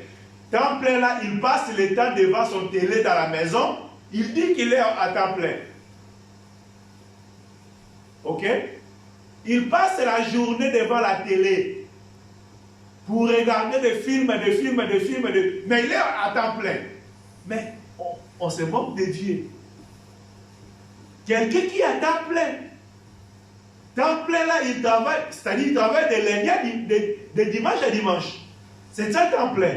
Temps plein là, il passe le temps devant son télé dans la maison. Il dit qu'il est à temps plein. Ok? Il passe la journée devant la télé pour regarder des films, mais il est à temps plein. Mais on se moque de Dieu. Quelqu'un qui est à temps plein. Temps plein là, il travaille, c'est-à-dire il travaille de lundi de dimanche à dimanche. C'est ça temps plein.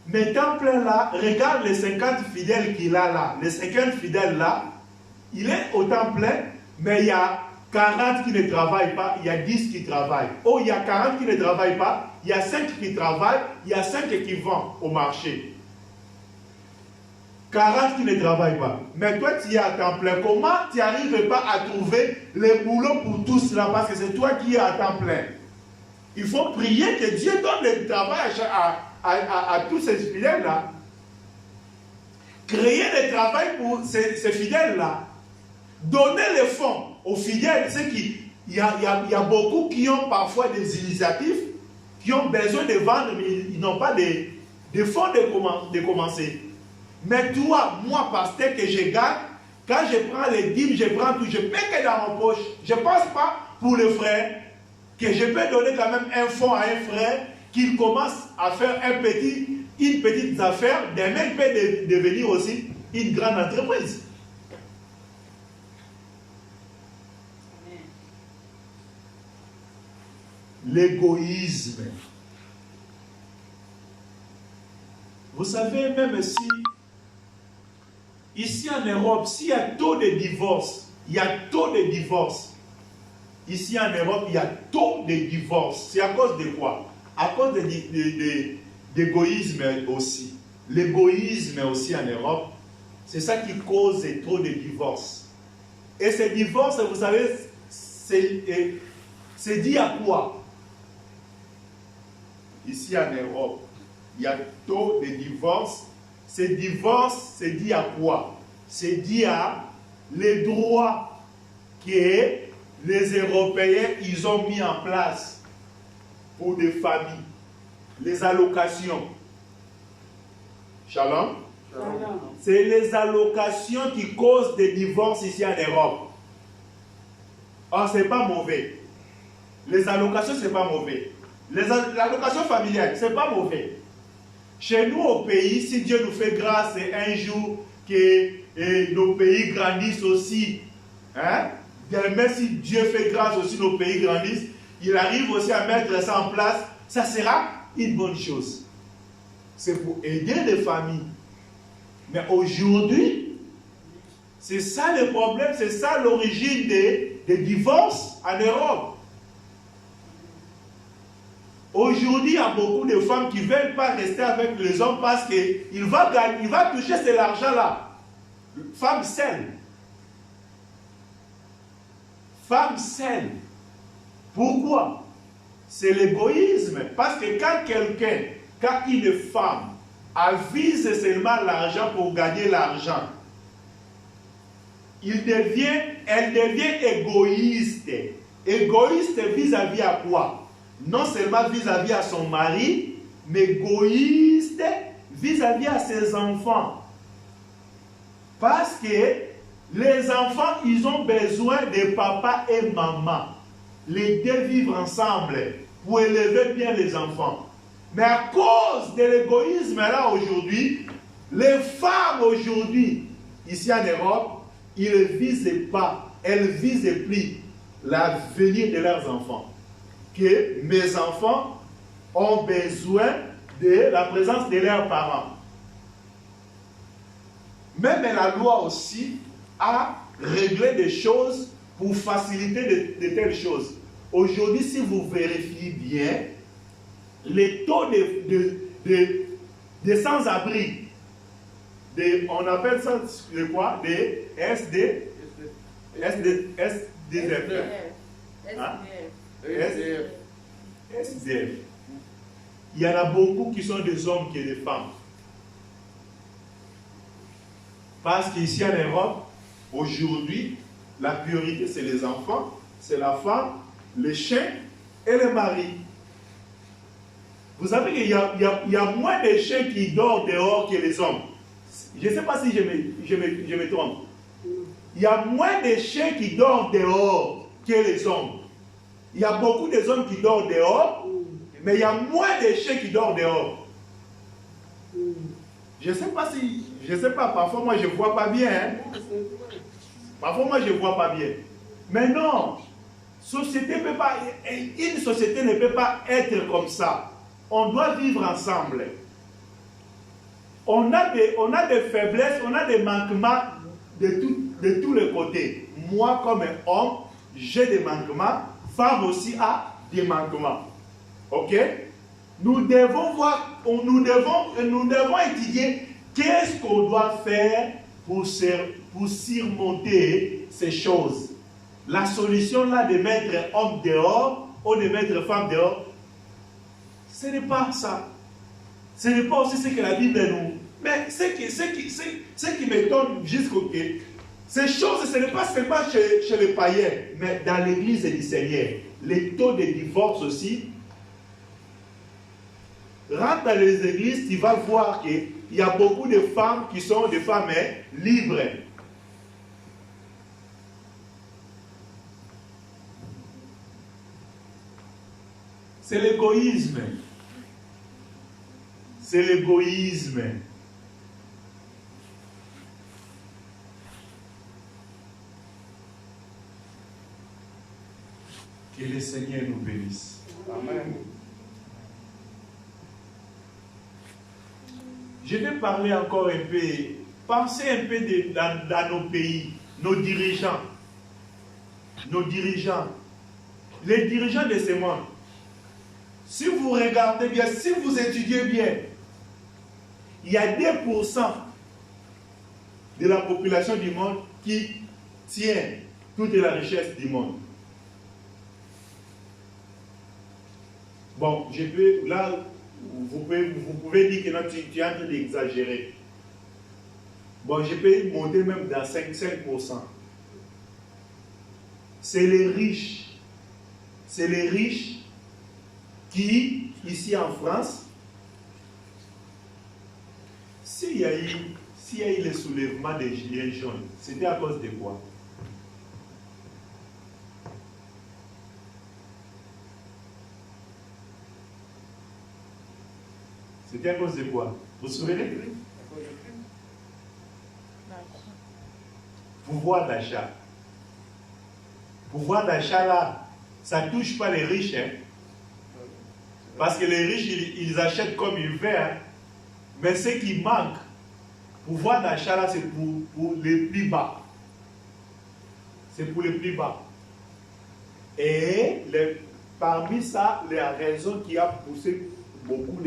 Mais temps plein là, regarde les 50 fidèles qu'il a là. Les 50 fidèles là, il est au temps plein, mais il y a 40 qui ne travaillent pas, il y a 10 qui travaillent. Oh, il y a 40 qui ne travaillent pas, il y a 5 qui travaillent, il y a 5 qui vendent au marché. 40 qui ne travaillent pas. Mais toi, tu es à temps plein. Comment tu n'arrives pas à trouver les boulots pour tous cela? Parce que c'est toi qui es à temps plein. Il faut prier que Dieu donne le travail à tous ces fidèles-là. Créer le travail pour ces fidèles-là. Donner les fonds aux fidèles. Il y a beaucoup qui ont parfois des initiatives, qui ont besoin de vendre, mais ils n'ont pas de fonds de commencer. Mais toi, moi, pasteur, que je gagne, quand je prends les dîmes, je prends tout, je mets que dans mon poche. Je ne pense pas pour le frère, que je peux donner quand même un fonds à un frère, qu'il commence à faire une petite affaire, demain il peut devenir aussi une grande entreprise. L'égoïsme. Vous savez, même si ici en Europe, s'il y a taux de divorce, il y a taux de divorce. Ici en Europe, il y a taux de divorce. C'est à cause de quoi? À cause d'égoïsme aussi. L'égoïsme aussi en Europe, c'est ça qui cause trop de divorce. Et ces divorces, vous savez, c'est dit à quoi? Ici en Europe, il y a taux de divorce. Ces divorces, c'est dit à quoi? C'est dit à les droits que les Européens ils ont mis en place pour des familles. Les allocations. Shalom? Shalom. C'est les allocations qui causent des divorces ici en Europe. Or, ce n'est pas mauvais. Les allocations, ce n'est pas mauvais. L'allocation familiale, ce n'est pas mauvais. Chez nous au pays, si Dieu nous fait grâce et un jour que nos pays grandissent aussi, hein? Demain, si Dieu fait grâce aussi, nos pays grandissent, il arrive aussi à mettre ça en place, ça sera une bonne chose. C'est pour aider les familles. Mais aujourd'hui, c'est ça le problème, c'est ça l'origine des divorces en Europe. Aujourd'hui, il y a beaucoup de femmes qui ne veulent pas rester avec les hommes parce qu'il va gagner, il va toucher cet argent-là. Femme saine. Femme saine. Pourquoi? C'est l'égoïsme. Parce que quand une femme avise seulement l'argent pour gagner l'argent, elle devient égoïste. Égoïste vis-à-vis à quoi? Non seulement vis-à-vis à son mari, mais égoïste vis-à-vis à ses enfants. Parce que les enfants, ils ont besoin de papa et maman. Les deux vivent ensemble pour élever bien les enfants. Mais à cause de l'égoïsme là aujourd'hui, les femmes aujourd'hui, ici en Europe, ils ne visent pas, elles visent plus l'avenir de leurs enfants. Que mes enfants ont besoin de la présence de leurs parents. Même la loi aussi a réglé des choses pour faciliter de telles choses. Aujourd'hui, si vous vérifiez bien, les taux de sans-abri, on appelle ça de quoi? Des SDF. Hein? SDF. Il y en a beaucoup qui sont des hommes et des femmes. Parce qu'ici en Europe, aujourd'hui, la priorité c'est les enfants, c'est la femme, les chiens et les maris. Vous savez qu'il y a moins de chiens qui dorment dehors que les hommes. Je ne sais pas si je me trompe. Il y a moins de chiens qui dorment dehors que les hommes. Il y a beaucoup de hommes qui dorment dehors, mais il y a moins de chiens qui dorment dehors. Je ne sais pas, parfois moi je ne vois pas bien. Hein? Parfois moi je ne vois pas bien. Mais non, une société ne peut pas être comme ça. On doit vivre ensemble. On a des faiblesses, on a des manquements de tous les côtés. Moi comme homme, j'ai des manquements. Femme aussi a des manquements. Ok? Nous devons étudier qu'est-ce qu'on doit faire pour surmonter ces choses. La solution là de mettre homme dehors ou de mettre femme dehors, ce n'est pas ça. Ce n'est pas aussi ce que la Bible nous. Mais ce qui m'étonne jusqu'au que ces choses, ce n'est pas seulement chez les païens, mais dans l'église du Seigneur. Les taux de divorce aussi. Rentre dans les églises, tu vas voir qu'il y a beaucoup de femmes qui sont des femmes libres. C'est l'égoïsme. C'est l'égoïsme. Que le Seigneur nous bénisse. Amen. Je vais parler encore un peu, pensez un peu dans nos pays, nos dirigeants, les dirigeants de ce monde. Si vous regardez bien, si vous étudiez bien, il y a 2% de la population du monde qui tient toute la richesse du monde. Bon, là, vous pouvez dire que non, tu es en train d'exagérer. Bon, je peux monter même dans 5%. C'est les riches. C'est les riches qui, ici en France, s'il y a eu le soulèvement des gilets jaunes, c'était à cause de quoi? C'était à cause de quoi? Vous vous souvenez? Pouvoir d'achat. Pouvoir d'achat là, ça ne touche pas les riches. Hein? Parce que les riches, ils achètent comme ils veulent. Hein? Mais ce qui manque, pouvoir d'achat là, c'est pour les plus bas. C'est pour les plus bas. Et parmi ça, la raison qui a poussé beaucoup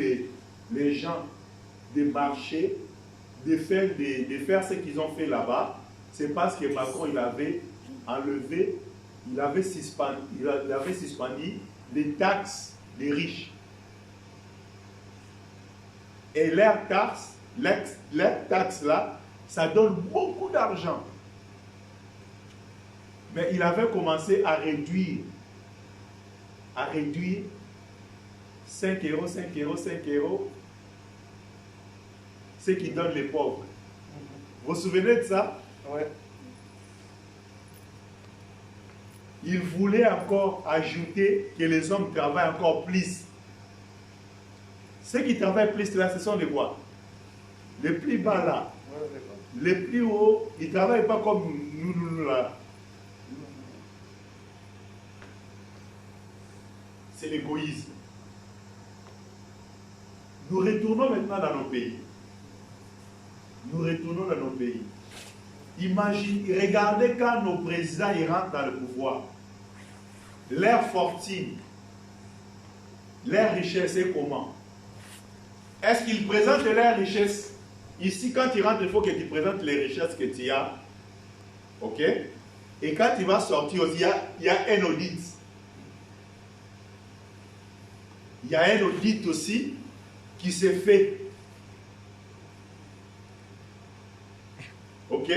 les gens de marcher, de faire ce qu'ils ont fait là-bas, c'est parce que Macron, il avait enlevé, il avait suspendu les taxes des riches. Et leurs taxes là, ça donne beaucoup d'argent. Mais il avait commencé à réduire 5 euros, 5 euros, 5 euros, ce qui donne les pauvres. Vous vous souvenez de ça? Ouais. Il voulait encore ajouter que les hommes travaillent encore plus. Ceux qui travaillent plus là, ce sont les quoi? Les plus bas là. Les plus hauts, ils ne travaillent pas comme nous là. C'est l'égoïsme. Nous retournons maintenant dans nos pays. Nous retournons dans nos pays. Imaginez, regardez quand nos présidents ils rentrent dans le pouvoir. Leur fortune, leur richesse est comment? Est-ce qu'ils présentent leur richesse? Ici, quand tu rentres, il faut que tu présentes les richesses que tu as. Ok? Et quand tu vas sortir aussi, il y a un audit. Il y a un audit aussi qui se fait. Ok?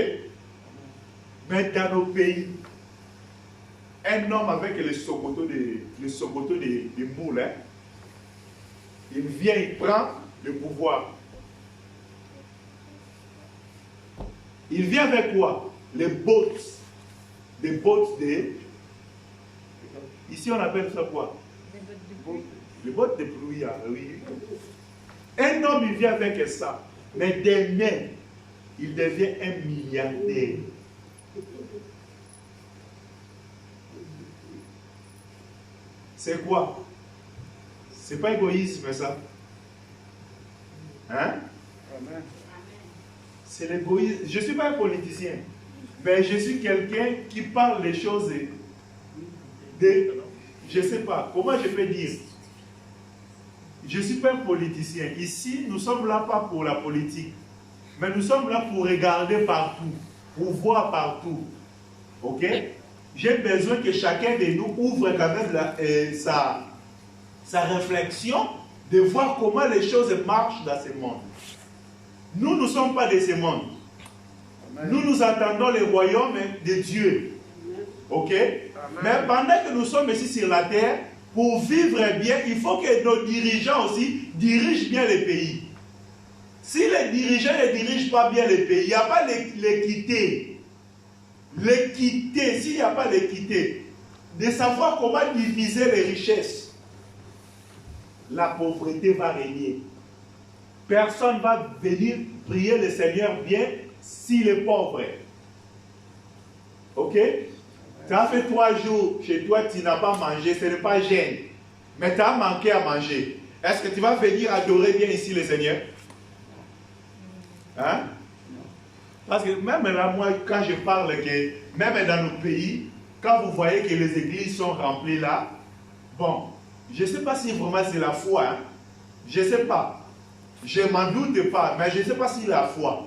Mais dans nos pays, un homme avec le sokoto des moules, hein, il vient, il prend le pouvoir. Il vient avec quoi? Les bottes. Les bottes de... Ici, on appelle ça quoi? Les bottes de pluie, oui. Un homme, il vient avec ça. Mais demain, il devient un milliardaire. C'est quoi? C'est pas égoïsme, ça? Hein? Amen. C'est l'égoïsme. Je ne suis pas un politicien, mais je suis quelqu'un qui parle les choses de... Je ne sais pas, comment je peux dire? Je ne suis pas un politicien. Ici, nous sommes là pas pour la politique, mais nous sommes là pour regarder partout, pour voir partout. Ok? J'ai besoin que chacun de nous ouvre quand même sa réflexion de voir comment les choses marchent dans ce monde. Nous ne sommes pas de ce monde. Amen. Nous attendons le royaume de Dieu. Ok? Amen. Mais pendant que nous sommes ici sur la terre, pour vivre bien, il faut que nos dirigeants aussi dirigent bien les pays. Si les dirigeants ne dirigent pas bien les pays, il n'y a pas l'équité. L'équité, s'il n'y a pas l'équité, de savoir comment diviser les richesses, la pauvreté va régner. Personne ne va venir prier le Seigneur bien s'il est pauvre. Ok? Tu as fait 3 jours chez toi, tu n'as pas mangé, ce n'est pas gêne. Mais tu as manqué à manger. Est-ce que tu vas venir adorer bien ici le Seigneur? Hein? Parce que même là, moi, quand je parle que, même dans nos pays, quand vous voyez que les églises sont remplies là, bon, je ne sais pas si vraiment c'est la foi. Hein? Je ne sais pas. Je ne m'en doute pas, mais je ne sais pas si c'est la foi.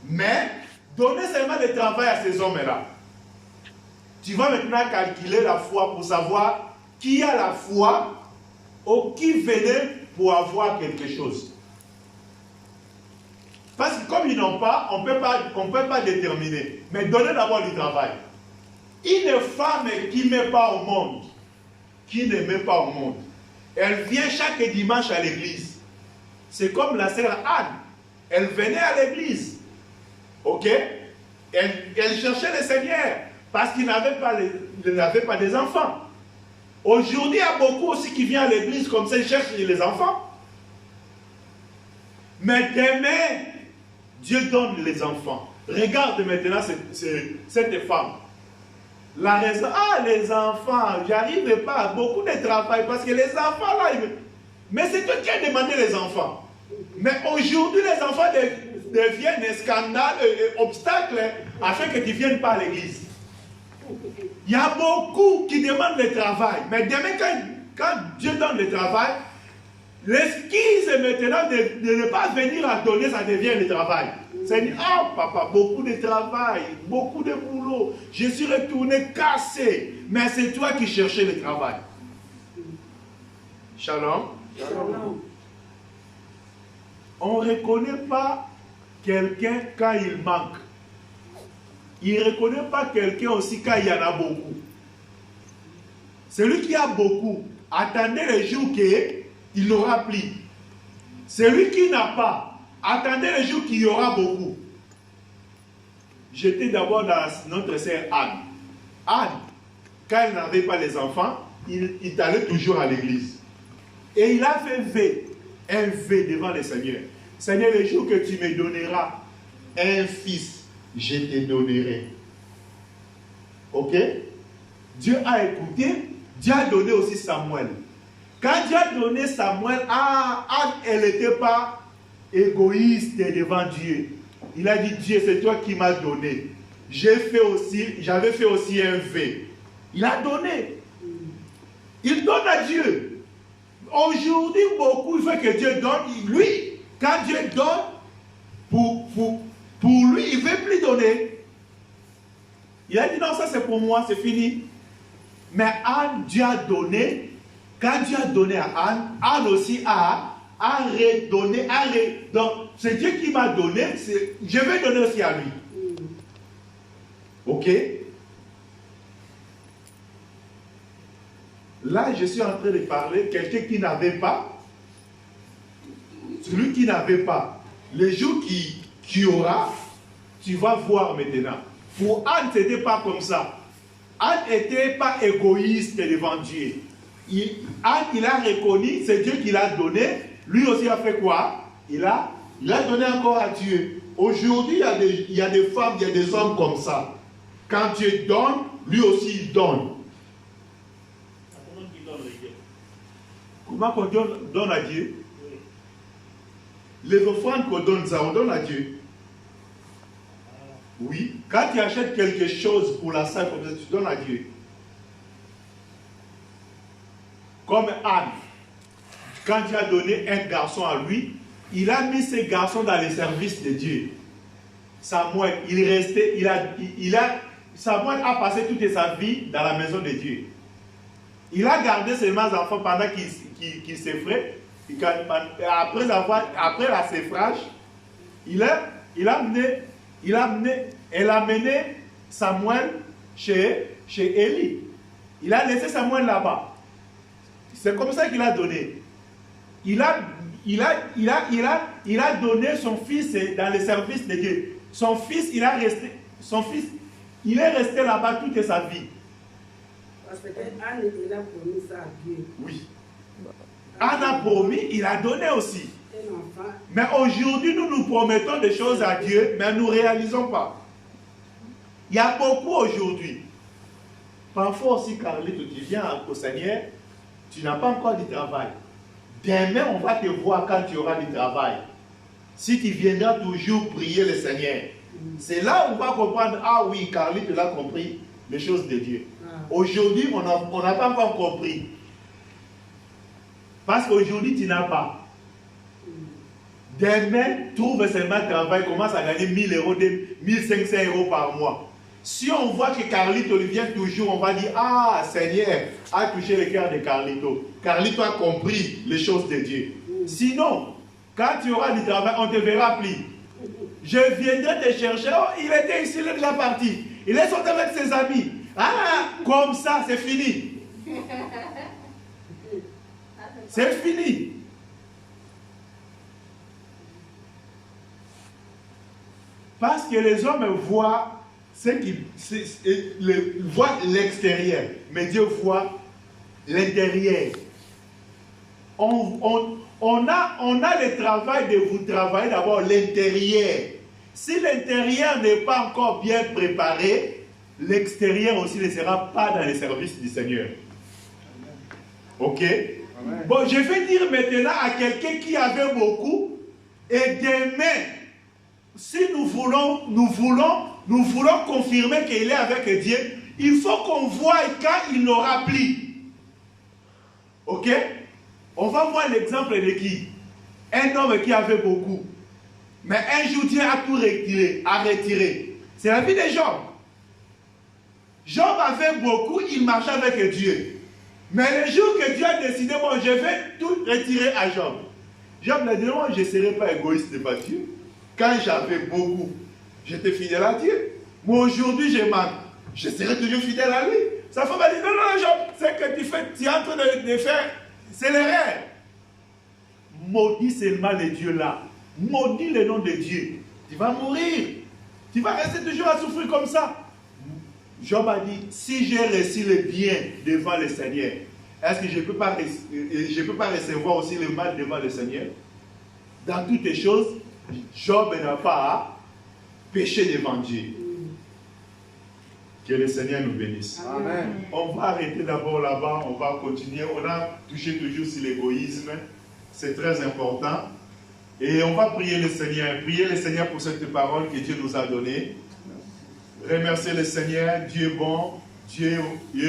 Mais, donnez seulement le travail à ces hommes-là. Tu vas maintenant calculer la foi pour savoir qui a la foi ou qui venait pour avoir quelque chose. Parce que comme ils n'ont pas, on ne peut pas déterminer. Mais donnez d'abord du travail. Une femme qui ne met pas au monde, elle vient chaque dimanche à l'église. C'est comme la sœur Anne. Elle venait à l'église. Ok? Elle cherchait le Seigneur. Parce qu'il n'avait pas des enfants. Aujourd'hui, il y a beaucoup aussi qui viennent à l'église comme ça, ils cherchent les enfants. Mais demain, Dieu donne les enfants. Regarde maintenant cette femme. La raison, les enfants, j'arrive pas à beaucoup de travail parce que les enfants là, mais c'est toi qui as demandé les enfants. Mais aujourd'hui, les enfants deviennent un scandale, un obstacle afin que tu ne viennes pas à l'église. Il y a beaucoup qui demandent le travail. Mais demain, quand Dieu donne le travail, l'excuse maintenant de ne pas venir à donner, ça devient le travail. C'est dit, papa, beaucoup de travail, beaucoup de boulot. Je suis retourné cassé. Mais c'est toi qui cherchais le travail. Shalom. Shalom. On ne reconnaît pas quelqu'un quand il manque. il ne reconnaît pas quelqu'un aussi quand il y en a beaucoup. Celui qui a beaucoup, attendez le jour qu'il n'aura plus. Celui qui n'a pas, attendez le jour qu'il y aura beaucoup. J'étais d'abord dans notre sœur Anne. Anne, quand elle n'avait pas les enfants, il allait toujours à l'église. Et il a fait un vœu devant le Seigneur. Seigneur, le jour que tu me donneras un fils, je te donnerai. Ok? Dieu a écouté, Dieu a donné aussi Samuel. Quand Dieu a donné Samuel, Anne, elle n'était pas égoïste devant Dieu. Il a dit, Dieu, c'est toi qui m'as donné. J'avais fait aussi un vœu. Il a donné. Il donne à Dieu. Aujourd'hui, beaucoup, il faut que Dieu donne. Lui, quand Dieu donne, pour lui, il ne veut plus donner. Il a dit, non, ça c'est pour moi, c'est fini. Mais Anne, Dieu a donné. Quand Dieu a donné à Anne, Anne aussi a redonné. Donc, c'est Dieu qui m'a donné, je vais donner aussi à lui. Ok? Là, je suis en train de parler quelqu'un qui n'avait pas. Celui qui n'avait pas. Le jour qui aura, tu vas voir maintenant. Pour Anne, ce n'était pas comme ça. Anne n'était pas égoïste devant Dieu. Anne, il a reconnu, c'est Dieu qui l'a donné. Lui aussi a fait quoi? Il a donné encore à Dieu. Aujourd'hui, il y a des femmes, il y a des hommes comme ça. Quand Dieu donne, lui aussi il donne. Comment on donne à Dieu? Les offrandes qu'on donne, ça, on donne à Dieu. Oui. Quand tu achètes quelque chose pour la salle, comme ça, tu donnes à Dieu. Comme Anne. Quand Dieu a donné un garçon à lui, il a mis ce garçon dans le service de Dieu. Samuel, Samuel a passé toute sa vie dans la maison de Dieu. Il a gardé seulement les enfants pendant qu'il s'effraie. Après la séfrage, elle a mené Samuel chez Élie. Il a laissé Samuel là-bas. C'est comme ça qu'il a donné. Il a donné son fils dans le service de Dieu. Son fils, il est resté là-bas toute sa vie. Parce que Anne, il a promis ça à Dieu. Oui. Anne a promis, il a donné aussi. Mais aujourd'hui, nous promettons des choses à Dieu, mais nous ne réalisons pas. Il y a beaucoup aujourd'hui. Parfois aussi, Carlito, tu viens au Seigneur, tu n'as pas encore du travail. Demain, on va te voir quand tu auras du travail. Si tu viendras toujours prier le Seigneur, c'est là où on va comprendre, ah oui, Carlito a compris les choses de Dieu. Aujourd'hui, on n'a pas encore compris. Parce qu'aujourd'hui, tu n'as pas. Demain, trouve seulement un travail, commence à gagner 1000 euros, 1500 euros par mois. Si on voit que Carlito vient toujours, on va dire, ah, Seigneur a touché le cœur de Carlito. Carlito a compris les choses de Dieu. Sinon, quand tu auras du travail, on ne te verra plus. Je viendrai te chercher, oh, il était ici, il est déjà parti. Il est sorti avec ses amis. Ah, comme ça, c'est fini. C'est fini. Parce que les hommes voient voient l'extérieur, mais Dieu voit l'intérieur. On a le travail de vous travailler d'abord l'intérieur. Si l'intérieur n'est pas encore bien préparé, l'extérieur aussi ne sera pas dans le service du Seigneur. Ok? Amen. Bon, je vais dire maintenant à quelqu'un qui avait beaucoup, et demain, si nous voulons confirmer qu'il est avec Dieu, il faut qu'on voie quand il n'aura plus. Ok? On va voir l'exemple de qui? Un homme qui avait beaucoup. Mais un jour, Dieu a tout retiré. C'est la vie de Job. Job avait beaucoup, il marchait avec Dieu. Mais le jour que Dieu a décidé, bon, je vais tout retirer à Job. Job a dit, non, je ne serai pas égoïste devant Dieu. Quand j'avais beaucoup, j'étais fidèle à Dieu. Mais aujourd'hui, je manque. Je serai toujours fidèle à lui. Sa femme a dit, non, non, Job, ce que tu es en train de faire, c'est l'erreur. Maudis seulement les dieux là. Maudis le nom de Dieu. Tu vas mourir. Tu vas rester toujours à souffrir comme ça. Job a dit, si j'ai reçu le bien devant le Seigneur, est-ce que je ne peux pas recevoir aussi le mal devant le Seigneur? Dans toutes les choses, Job n'a pas péché devant Dieu. Que le Seigneur nous bénisse. Amen. On va arrêter d'abord là-bas, on va continuer. On a touché toujours sur l'égoïsme. C'est très important. Et on va prier le Seigneur. Prier le Seigneur pour cette parole que Dieu nous a donnée. Remercier le Seigneur. Dieu est bon. Dieu est